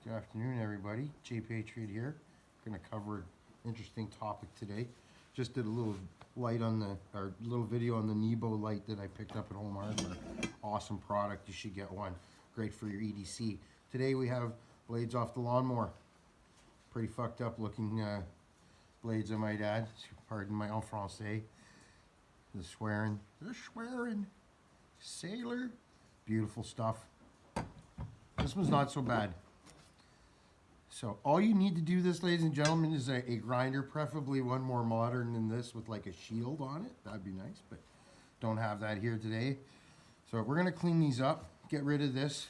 Good afternoon, everybody. Jay Patriot here. Going to cover an interesting topic today. Just did a little light on the, or little video on the Nebo light that I picked up at Home Hardware. Awesome product. You should get one. Great for your EDC. Today we have blades off the lawnmower. Pretty fucked up looking blades, I might add. Pardon my en français. The swearing. They're swearing. Sailor. Beautiful stuff. This one's not so bad. So all you need to do this, ladies and gentlemen, is a grinder, preferably one more modern than this with like a shield on it. That'd be nice, but don't have that here today. So we're gonna clean these up, get rid of this.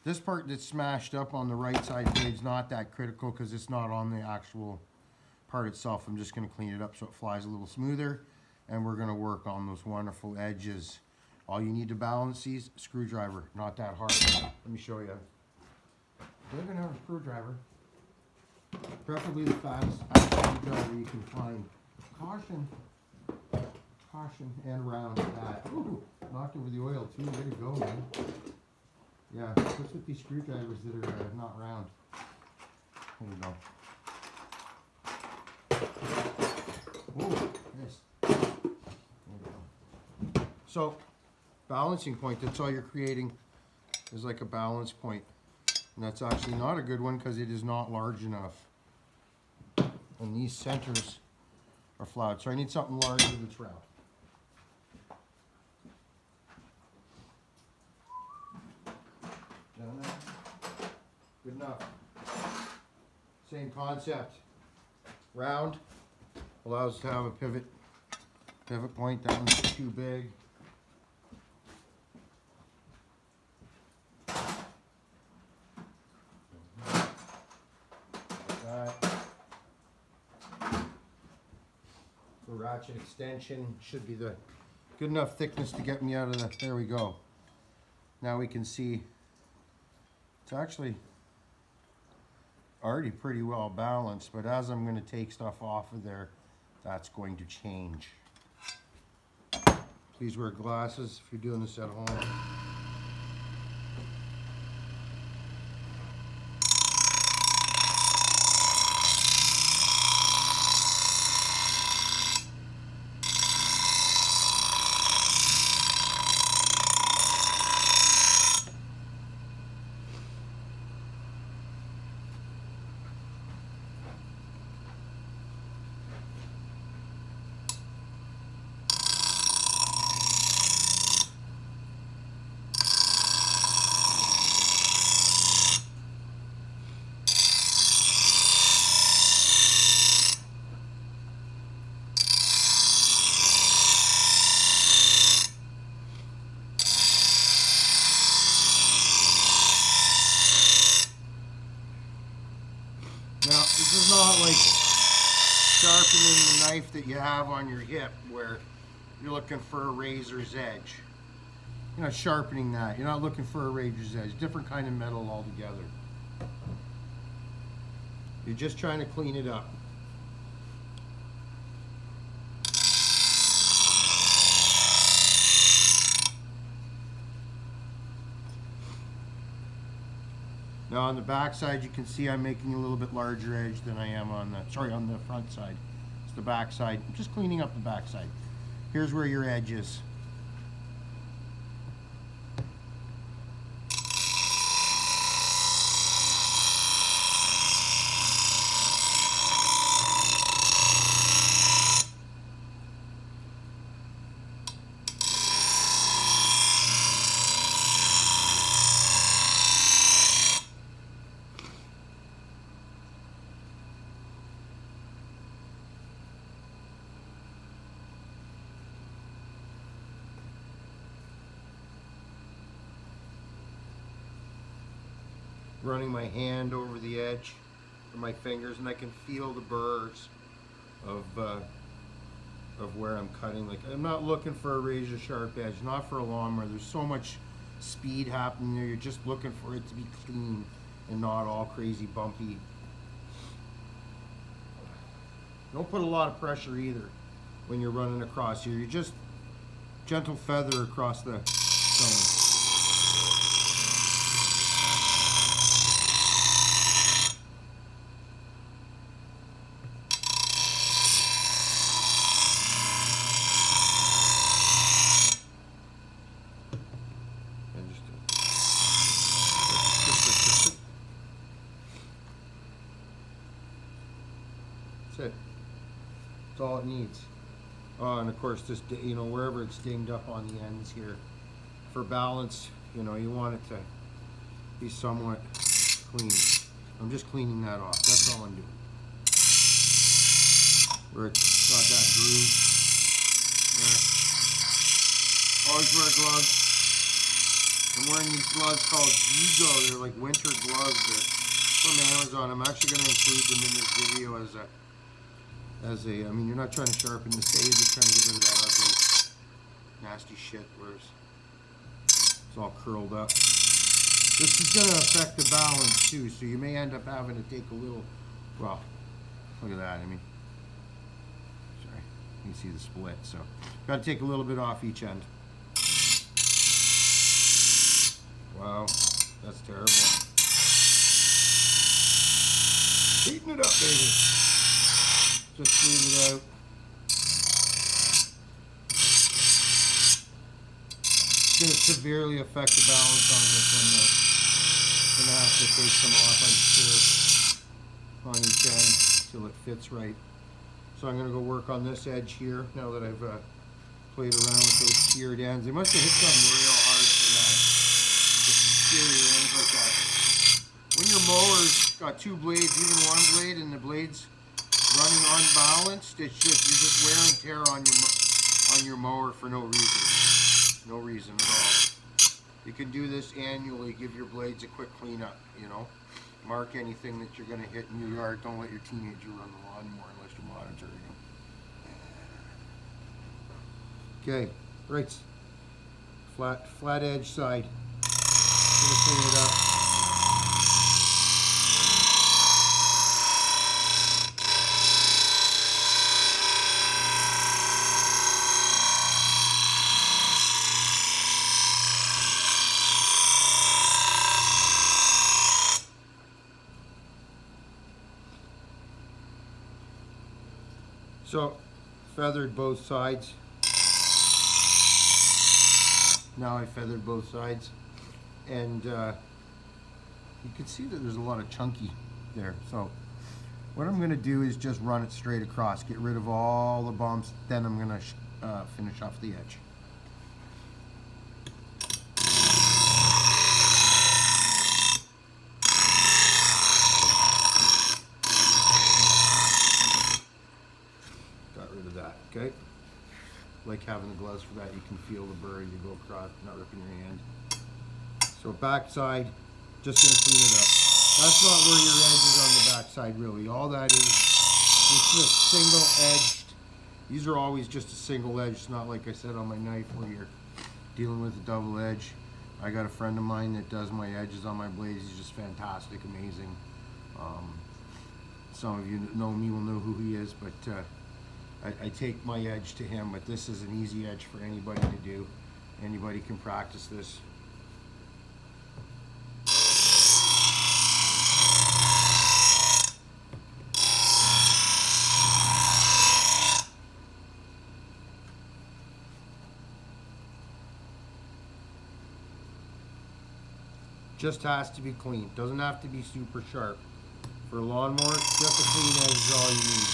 This part that's smashed up on the right side blade's not that critical because it's not on the actual part itself. I'm just gonna clean it up so it flies a little smoother, and we're gonna work on those wonderful edges. All you need to balance these, screwdriver, not that hard. Let me show you. We're gonna have a screwdriver, preferably the fastest screwdriver you can find. Caution, caution, and round that. Ooh, knocked over the oil too. Way to go, man. Yeah, what's with these screwdrivers that are not round? There you go. Ooh, yes. There you go. So, balancing point. That's all you're creating is like a balance point. And that's actually not a good one because it is not large enough. And these centers are flat. So I need something larger that's round. Down there. Good enough. Same concept. Round allows us to have a pivot point. That one's too big. The ratchet extension should be the good enough thickness to get me out of the, there we go. Now we can see it's actually already pretty well balanced, but as I'm going to take stuff off of there, that's going to change. Please wear glasses if you're doing this at home. Now, this is not like sharpening the knife that you have on your hip where you're looking for a razor's edge. You're not sharpening that. You're not looking for a razor's edge. Different kind of metal altogether. You're just trying to clean it up. Now on the back side, you can see I'm making a little bit larger edge than I am on the, sorry, on the front side. It's the back side. I'm just cleaning up the back side. Here's where your edge is. Running my hand over the edge of my fingers, and I can feel the burrs of where I'm cutting. Like, I'm not looking for a razor sharp edge, not for a lawnmower. There's so much speed happening there. You're just looking for it to be clean and not all crazy bumpy. Don't put a lot of pressure either when you're running across here. You just gentle feather across the stone. That's all it needs. And of course, this, you know, wherever it's dinged up on the ends here, for balance, you know, you want it to be somewhat clean. I'm just cleaning that off. That's all I'm doing. Where it's got that groove. Always wear gloves. I'm wearing these gloves called Vigo. They're like winter gloves. They're from Amazon. I'm actually going to include them in this video I mean, you're not trying to sharpen the stay, you're just trying to get rid of that ugly, nasty shit where it's all curled up. This is going to affect the balance too, so you may end up having to take a little, well, look at that, I mean, sorry, you can see the split, so got to take a little bit off each end. Wow, that's terrible. Heating it up, baby. Just smooth it out. It's going to severely affect the balance on this one though. I'm going to have to take some off, I'm sure, on each end till it fits right. So I'm going to go work on this edge here now that I've played around with those seared ends. They must have hit something real hard for that. Your ends like that. When your mower's got two blades, even one blade, and the blade's running unbalanced, it's just, you're just wear and tear on your mower for no reason. No reason at all. You can do this annually. Give your blades a quick cleanup. You know, mark anything that you're going to hit in your yard. Don't let your teenager run the lawnmower unless you're monitoring him. Okay, right. Flat edge side. Gonna clean it up. So, feathered both sides. Now I feathered both sides. And you can see that there's a lot of chunky there. So what I'm going to do is just run it straight across, get rid of all the bumps, then I'm going to finish off the edge. Got rid of that, okay? Like having the gloves for that, you can feel the burr as you go across, not ripping your hand. So back side, just going to clean it up. That's not where your edge is on the back side really. All that is just single edged. These are always just a single edge. It's not like I said on my knife where you're dealing with a double edge. I got a friend of mine that does my edges on my blades. He's just fantastic, amazing. Some of you know me will know who he is, but I take my edge to him, but this is an easy edge for anybody to do. Anybody can practice this. Just has to be clean. Doesn't have to be super sharp. For a lawnmower, just a clean edge is all you need.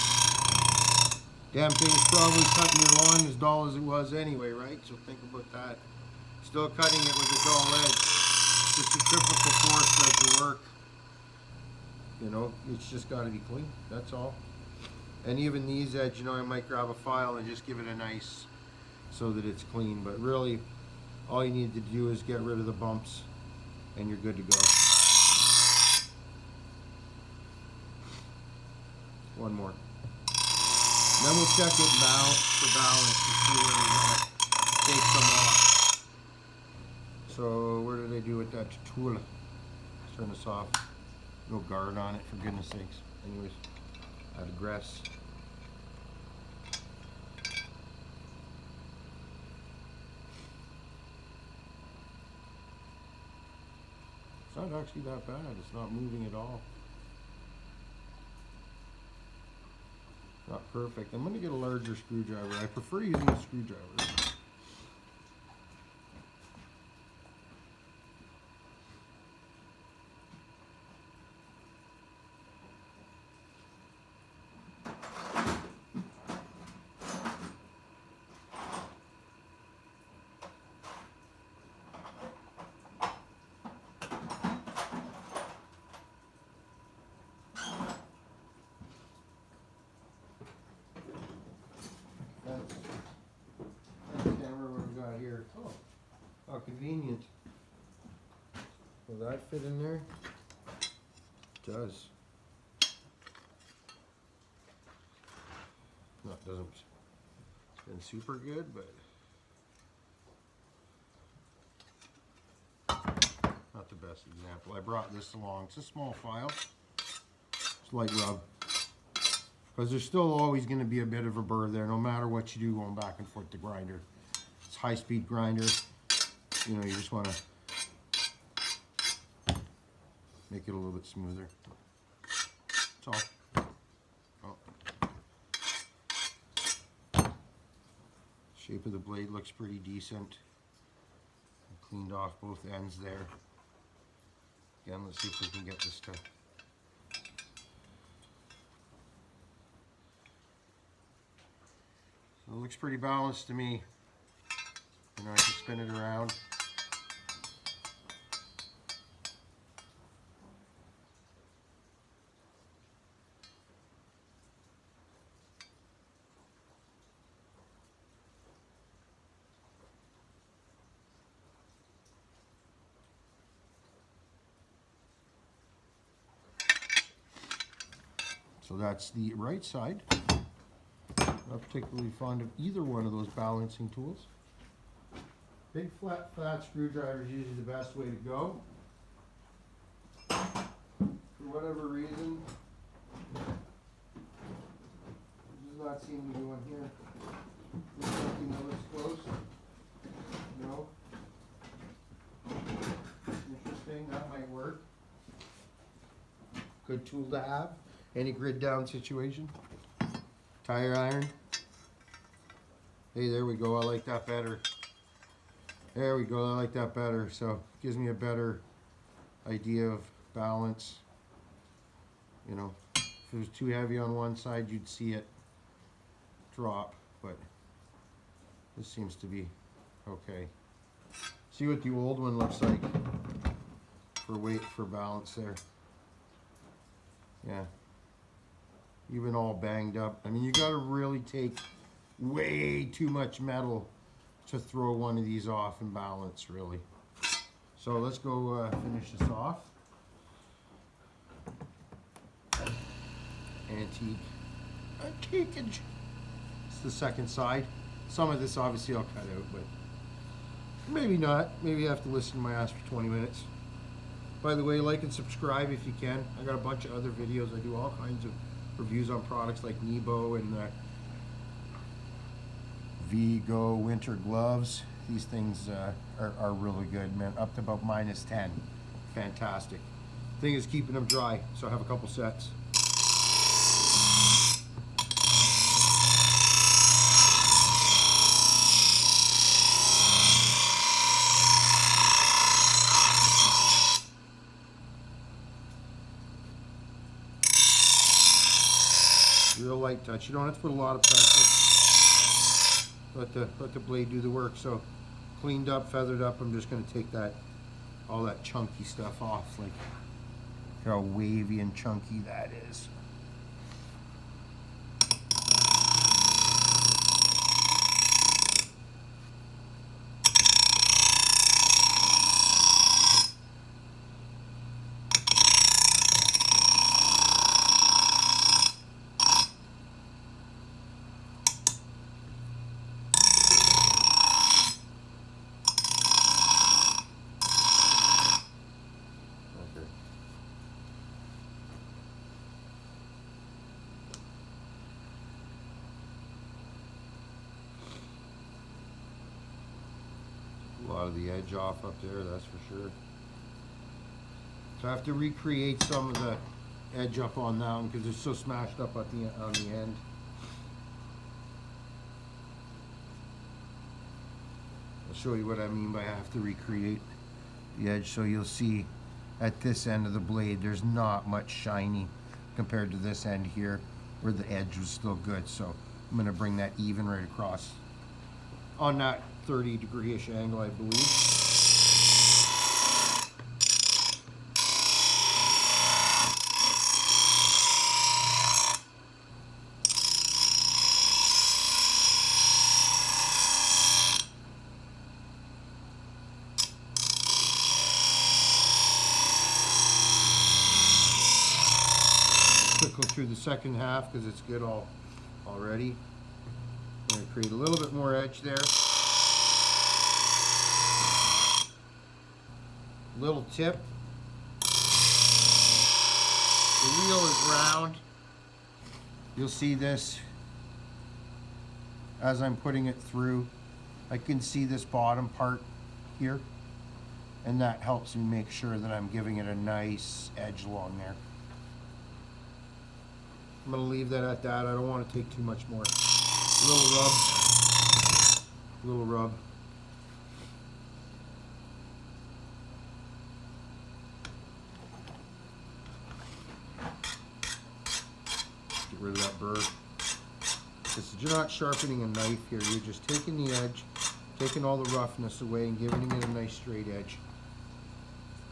Damn thing's probably cutting your lawn as dull as it was anyway, right? So think about that. Still cutting it with a dull edge. Just a typical force does the work. You know, it's just got to be clean. That's all. And even these edges, you know, I might grab a file and just give it a nice so that it's clean. But really, all you need to do is get rid of the bumps and you're good to go. One more. And then we'll check it for balance to see where we want to take some off. So where did I do with that tool? Let's turn this off. No guard on it, for goodness sakes. Anyways, I digress. It's not actually that bad. It's not moving at all. Not perfect. I'm going to get a larger screwdriver. I prefer using a screwdriver. convenient. Will that fit in there? It does. No, it doesn't spin super good, but not the best example. I brought this along. It's a small file. It's light rub. Because there's still always going to be a bit of a burr there, no matter what you do going back and forth the grinder. It's high-speed grinder. You know, you just want to make it a little bit smoother. That's all. Oh. Shape of the blade looks pretty decent. I cleaned off both ends there. Again, let's see if we can get this to... So it looks pretty balanced to me. You know, I can spin it around. So that's the right side. Not particularly fond of either one of those balancing tools. Big flat screwdriver is usually the best way to go. For whatever reason, it does not seem to go in here. Is there something that looks close? No. Interesting, that might work. Good tool to have. Any grid down situation. Tire iron. Hey, there we go. I like that better. There we go. I like that better. So it gives me a better idea of balance. You know, if it was too heavy on one side, you'd see it drop, but this seems to be okay. See what the old one looks like for weight, for balance there. Yeah. Even all banged up. I mean, you gotta really take way too much metal to throw one of these off and balance, really. So let's go finish this off. Antiquage. It's the second side. Some of this obviously I'll cut out, but maybe not. Maybe I have to listen to my ass for 20 minutes. By the way, like and subscribe if you can. I got a bunch of other videos. I do all kinds of reviews on products like Nebo and Vigo winter gloves. These things are really good, man. Up to about -10. Fantastic. Thing is keeping them dry, so I have a couple sets. Real light touch. You don't have to put a lot of pressure. Let the blade do the work. So cleaned up, feathered up. I'm just going to take all that chunky stuff off. Like how wavy and chunky that is. A lot of the edge off up there, that's for sure. So I have to recreate some of the edge up on that one because it's so smashed up at on the end. I'll show you what I mean by I have to recreate the edge, so you'll see at this end of the blade there's not much shiny compared to this end here where the edge was still good. So I'm going to bring that even right across on that 30-degree-ish angle, I believe. go through the second half because it's good already. I'm going to create a little bit more edge there. Little tip. The wheel is round. You'll see this as I'm putting it through. I can see this bottom part here, and that helps me make sure that I'm giving it a nice edge along there. I'm going to leave that at that. I don't want to take too much more. Little rub. Little rub. Get rid of that burr. Because you're not sharpening a knife here. You're just taking the edge, taking all the roughness away and giving it a nice straight edge.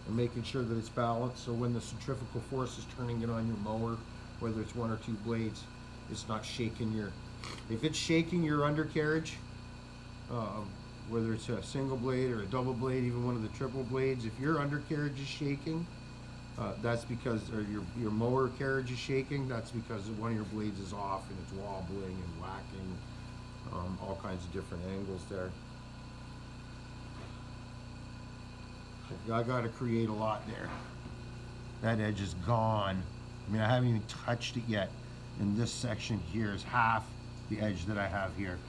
And making sure that it's balanced so when the centrifugal force is turning it on your mower, whether it's one or two blades, it's not shaking your... If it's shaking your undercarriage, whether it's a single blade or a double blade, even one of the triple blades, if your undercarriage is shaking, that's because, or your mower carriage is shaking, that's because one of your blades is off and it's wobbling and whacking, all kinds of different angles there. I got to create a lot there. That edge is gone. I mean, I haven't even touched it yet. And this section here is half the edge that I have here.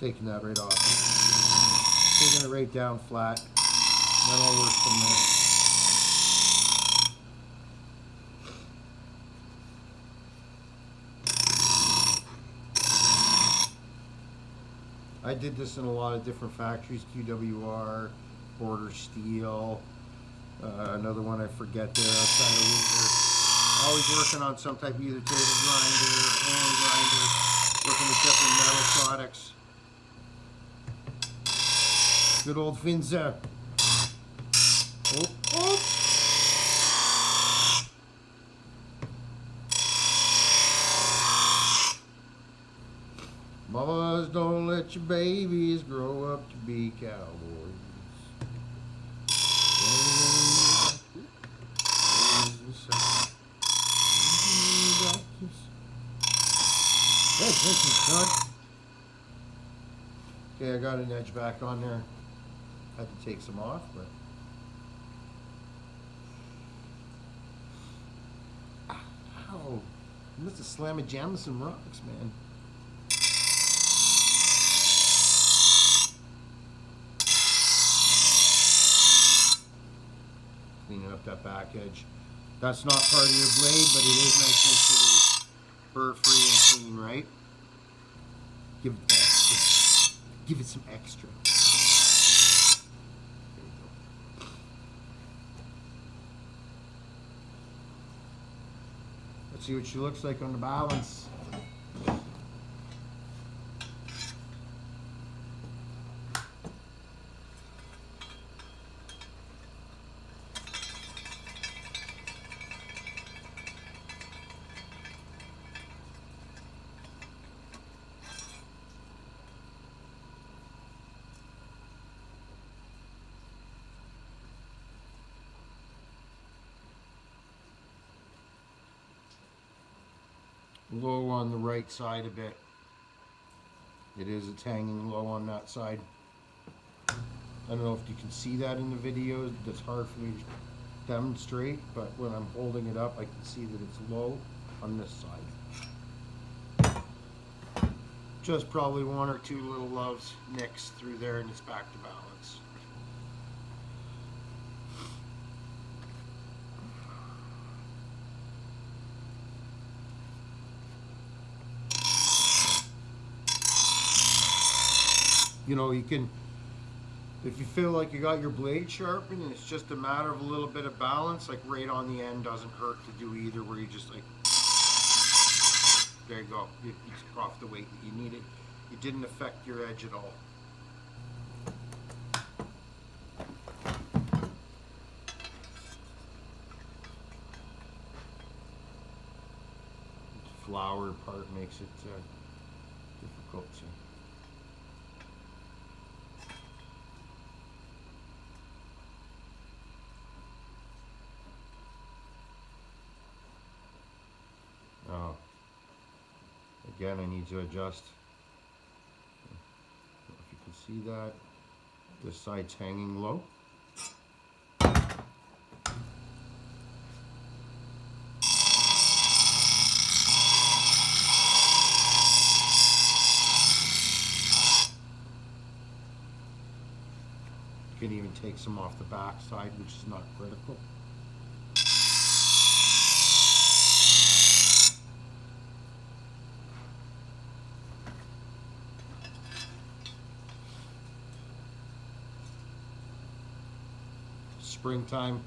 Taking that right off. Taking it right down flat. Then I'll work from there. I did this in a lot of different factories, QWR, Border Steel, another one I forget there outside of Windsor. Always working on some type of either table grinder or hand grinder, working with different metal products. Good old Finza. Oh, oh. Mamas, don't let your babies grow up to be cowboys. Okay, I got an edge back on there. Had to take some off, but ow! I must have slammed a jam with some rocks, man. Cleaning up that back edge. That's not part of your blade, but it is nice to make sure that it's burr-free and clean, right? Give it extra. Give it some extra. Let's see what she looks like on the balance. Low on the right side a bit. It's hanging low on that side. I don't know if you can see that in the video. That's hard for me to demonstrate, but when I'm holding it up, I can see that it's low on this side. Just probably one or two little loves nicks through there and it's back to balance. You know, you can, If you feel like you got your blade sharpened and it's just a matter of a little bit of balance, like right on the end doesn't hurt to do either, where you just like, there you go, you took off the weight that you needed. It didn't affect your edge at all. The flower part makes it difficult to. Oh, again, I need to adjust. I don't know if you can see that. This side's hanging low. You can even take some off the back side, which is not critical. Springtime.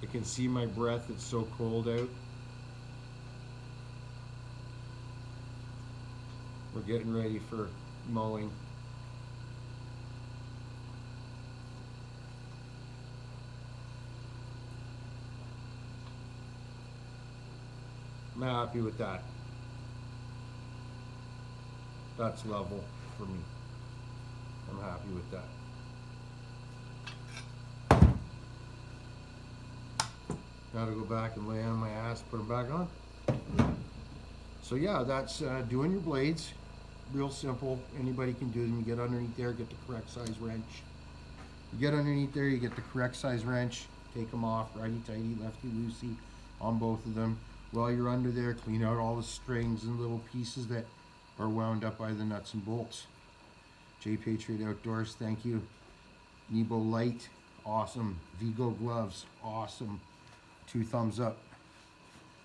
I can see my breath, it's so cold out. We're getting ready for mowing. I'm happy with that. That's level for me. I'm happy with that. Now to go back and lay on my ass, put them back on. So yeah, that's doing your blades. Real simple. Anybody can do them. You get underneath there, get the correct size wrench. You get underneath there, you get the correct size wrench. Take them off, righty-tighty, lefty-loosey on both of them. While you're under there, clean out all the strings and little pieces that are wound up by the nuts and bolts. J Patriot Outdoors, thank you. Nebo Light, awesome. Vigo gloves, awesome. 2 thumbs up.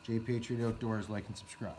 J Patriot Outdoors, like and subscribe.